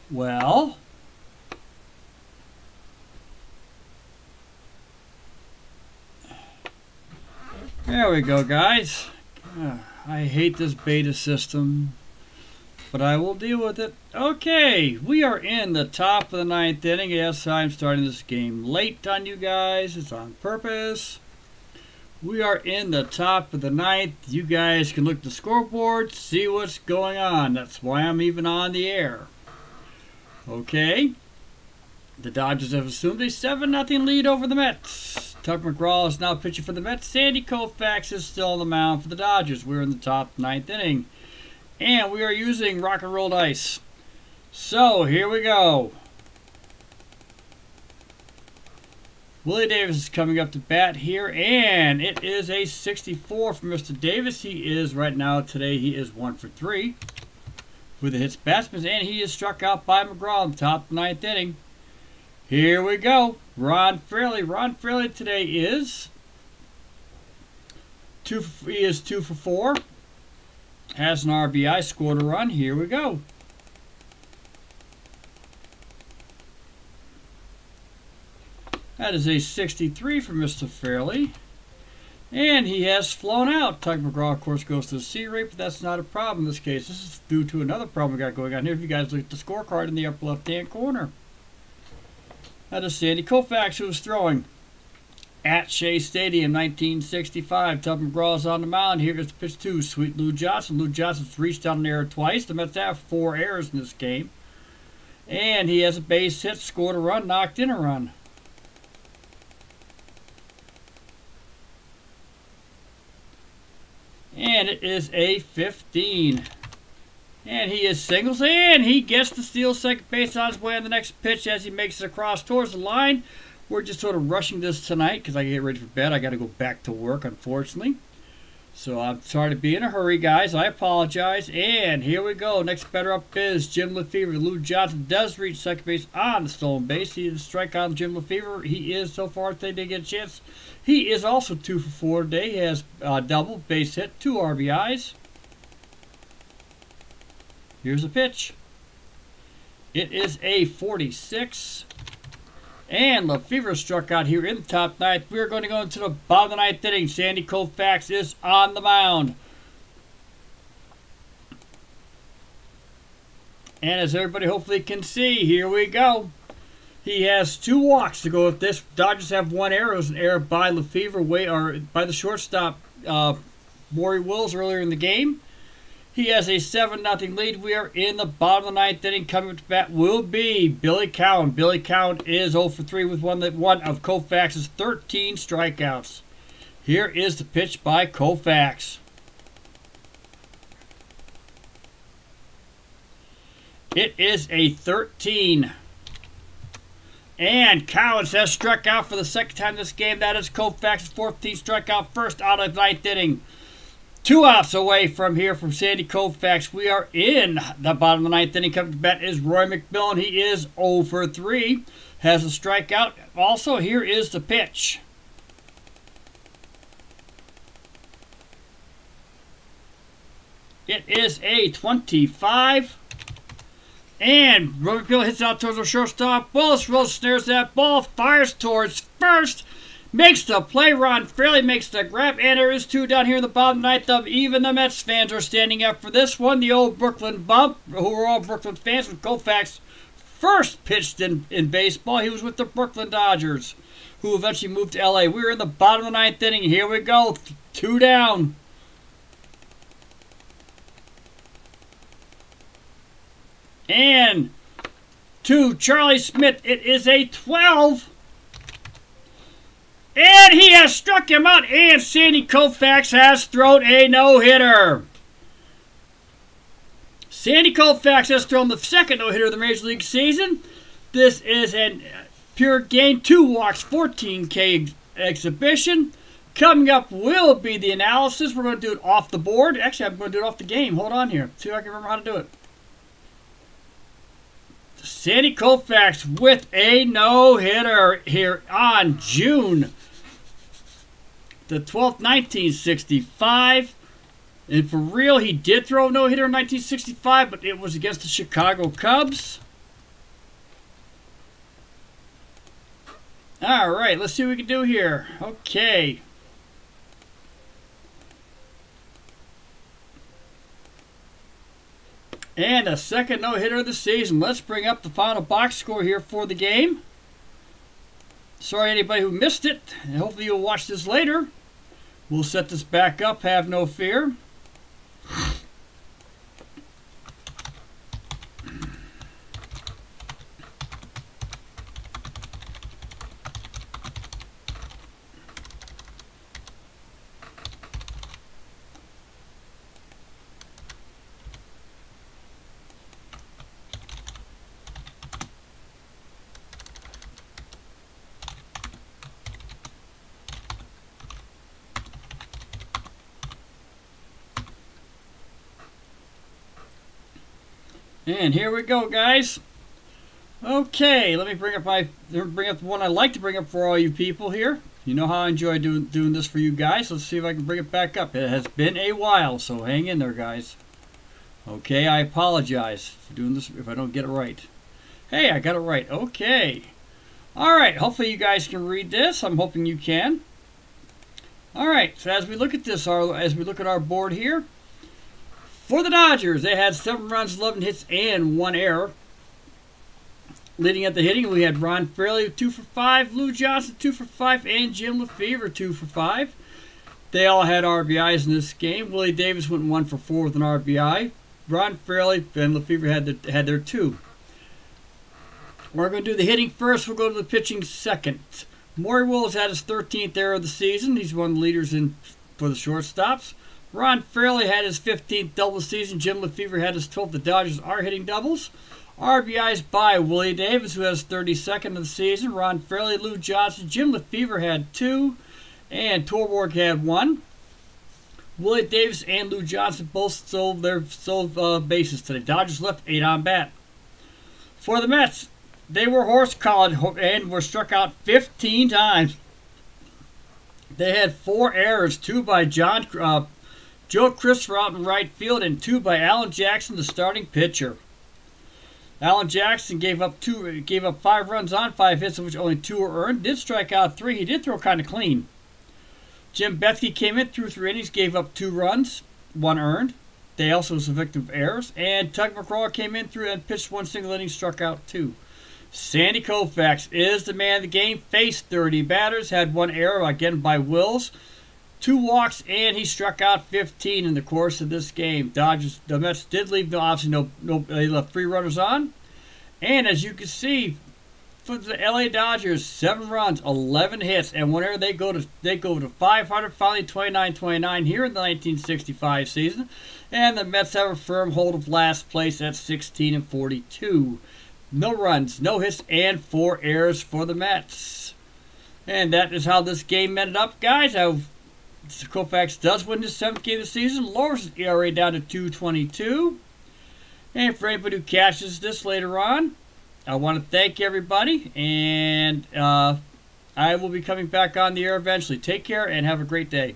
Well, there we go, guys. I hate this beta system, but I will deal with it. Okay, we are in the top of the 9th inning. Yes, I'm starting this game late on you guys. It's on purpose. We are in the top of the 9th. You guys can look at the scoreboard, see what's going on. That's why I'm even on the air. Okay. The Dodgers have assumed a 7-0 lead over the Mets. Tucker McGraw is now pitching for the Mets. Sandy Koufax is still on the mound for the Dodgers. We're in the top 9th inning. And we are using rock and roll dice. So, here we go. Willie Davis is coming up to bat here. And it is a 64 for Mr. Davis. He is, right now, today, he is 1 for 3. With the hits batsman. And he is struck out by McGraw in the top of the 9th inning. Here we go. Ron Fairley. Ron Fairley today is 2 for 4. Has an RBI, scored a run. Here we go. That is a 63 for Mr. Fairley. And he has flown out. Tucker McGraw, of course, goes to the C rate, but that's not a problem in this case. This is due to another problem we got going on here. If you guys look at the scorecard in the upper left-hand corner. That is Sandy Koufax, who was throwing at Shea Stadium, 1965. Tucker McGraw is on the mound. Here is pitch 2, Sweet Lou Johnson. Lou Johnson's reached out an error twice. The Mets have 4 errors in this game. And he has a base hit, scored a run, knocked in a run. And it is a 15. And he is singles, and he gets to steal second base on his way on the next pitch as he makes it across towards the line. We're just sort of rushing this tonight because I get ready for bed. I got to go back to work, unfortunately. So I'm sorry to be in a hurry, guys. I apologize. And here we go. Next batter up is Jim Lefevre. Lou Johnson does reach second base on the stolen base. He is strike on Jim Lefevre. He is, so far, if they did get a chance, he is also 2 for 4 today. He has double, base hit, 2 RBIs. Here's a pitch. It is a 46. And Lefevre struck out here in the top 9th. We're going to go into the bottom of the 9th inning. Sandy Koufax is on the mound. And as everybody hopefully can see, here we go. He has 2 walks to go with this. Dodgers have 1 error. It was an error by Lefevre, or by the shortstop, Maury Wills, earlier in the game. He has a 7-0 lead. We are in the bottom of the 9th inning. Coming up to bat will be Billy Cowan. Billy Cowan is 0 for 3 with one of Koufax's 13 strikeouts. Here is the pitch by Koufax. It is a 13. And Cowan has struck out for the second time this game. That is Koufax's 14th strikeout, first out of the 9th inning. 2 outs away from here from Sandy Koufax. We are in the bottom of the 9th inning. Coming to bat is Roy McMillan. He is 0 for 3. Has a strikeout. Also, here is the pitch. It is a 25. And Roy McMillan hits out towards the shortstop. Willis snares that ball. Fires towards first. Makes the play. Ron Fairley makes the grab, and there is 2 down here in the bottom 9th of. Even the Mets fans are standing up for this one. The old Brooklyn bump, who are all Brooklyn fans, when Koufax first pitched in baseball. He was with the Brooklyn Dodgers, who eventually moved to L.A. We're in the bottom of the 9th inning. Here we go. 2 down. And to Charlie Smith, it is a 12. And he has struck him out, and Sandy Koufax has thrown a no-hitter. Sandy Koufax has thrown the second no-hitter of the Major League season. This is a pure gain, 2 walks, 14K exhibition. Coming up will be the analysis. We're going to do it off the board. Actually, I'm going to do it off the game. Hold on here. See if I can remember how to do it. Sandy Koufax with a no-hitter here on June the 12th, 1965. And for real, he did throw a no-hitter in 1965, but it was against the Chicago Cubs. All right, let's see what we can do here. Okay. And a second no-hitter of the season. Let's bring up the final box score here for the game. Sorry anybody who missed it. And hopefully you'll watch this later. We'll set this back up, have no fear. And here we go, guys. Okay, let me bring up the one I like to bring up for all you people here. You know how I enjoy doing this for you guys. Let's see if I can bring it back up. It has been a while, so hang in there, guys. Okay, I apologize for doing this if I don't get it right. Hey, I got it right. Okay. All right, hopefully you guys can read this. I'm hoping you can. All right, so as we look at this, as we look at our board here, for the Dodgers, they had 7 runs, 11 hits, and 1 error. Leading at the hitting, we had Ron Fairley 2 for 5, Lou Johnson 2 for 5, and Jim Lefevre 2 for 5. They all had RBIs in this game. Willie Davis went 1 for 4 with an RBI. Ron Fairley and Lefevre had their 2. We're going to do the hitting first. We'll go to the pitching second. Maury Wills had his 13th error of the season. He's one of the leaders for the shortstops. Ron Fairley had his 15th double of the season. Jim Lefevre had his 12th. The Dodgers are hitting doubles. RBIs by Willie Davis, who has 32nd of the season. Ron Fairley, Lou Johnson. Jim Lefevre had 2. And Torborg had 1. Willie Davis and Lou Johnson both sold bases today. Dodgers left 8 on bat. For the Mets, they were horse-collared and were struck out 15 times. They had 4 errors, 2 by Joe Christopher out in right field, and 2 by Alan Jackson, the starting pitcher. Alan Jackson gave up 5 runs on 5 hits, of which only 2 were earned. Did strike out 3. He did throw kind of clean. Jim Bethke came in, threw 3 innings, gave up 2 runs, 1 earned. They also was a victim of errors. And Tug McGraw came in, threw and pitched 1 single inning, struck out 2. Sandy Koufax is the man of the game. Faced 30 batters, had 1 error, again by Wills. 2 walks, and he struck out 15 in the course of this game. The Mets did leave, obviously, they left 3 runners on. And as you can see, for the LA Dodgers, 7 runs, 11 hits, and whenever they go to 500, finally 29-29 here in the 1965 season. And the Mets have a firm hold of last place at 16-42. No runs, no hits, and 4 errors for the Mets. And that is how this game ended up, guys. Koufax does win his 7th game of the season, lowers his ERA down to 2.22. And for anybody who catches this later on, I want to thank everybody, and I will be coming back on the air eventually. Take care and have a great day.